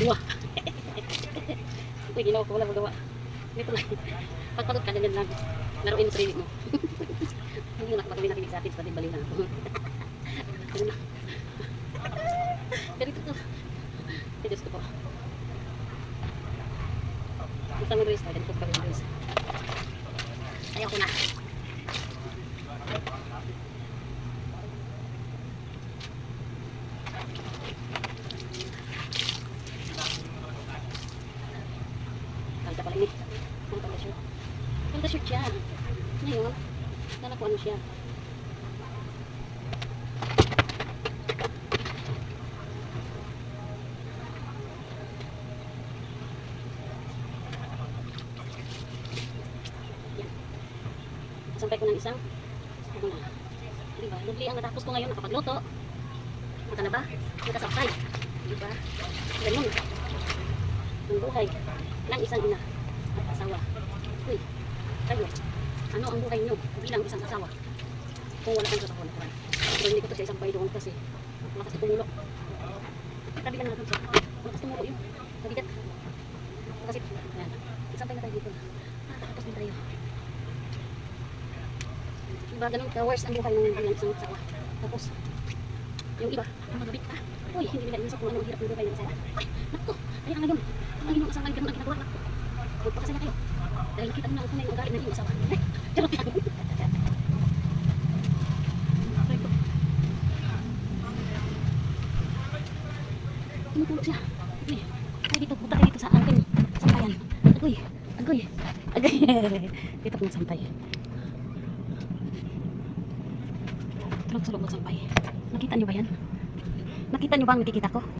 Wah. Uy, ginawa ko, wala magawa. Dito lang. Pagpagod ka, ganyan lang. Laruin mo sarili mo. Hindi mo nakapagawin nakinig sa atin, pati baliw na ako. Ganun lang. Ganito to. Diyos ko po. Basta mo Luis, ganito ko pa Luis. Ayaw ko na. Kanta pala ini. Ang pala shoot. Kanta shoot siya. Ngayon, nalakuan mo siya. Sampay ko ng isang diba? Dubli ang natapos ko ngayon, nakapagluto. Maka na ba? Nakasampay. Diba? Ganun. Ang buhay ng isang ina at asawa. Uy, kayo, ano ang buhay nyo bilang isang asawa? Kung wala kang trabaho na kuhan. Pero hindi ko to siya isampay doon kasi malakas tumulok. Tabi lang natin siya. Malakas tumulok yun. Nabigat. Kasi, ayan. Isampay na tayo dito. Nakakapos din tayo. Diba, ganun ka-worst ang buhay ng bilang isang asawa. Tapos, yung iba, ang magabit ka. Uy, hindi nila inisip kung ano ang hirap ng buhay ng asawa. Ay, naku, kaya nga ngayon, ang inyong asawa ay ganun ang ginagawa. Naku, magpakasaya kayo. Dahil nakita mo na ang tunay ng ugali ng inyong asawa. Ay, charot lang. Tumutulog siya. Uy, ay dito, punta kayo dito sa akin. Sampayan. Agoy, agoy, agoy. Dito kong sampay. Tulog sa loob magsampay. Nakita niyo ba yan? Nakita niyo ba ang nakikita ko?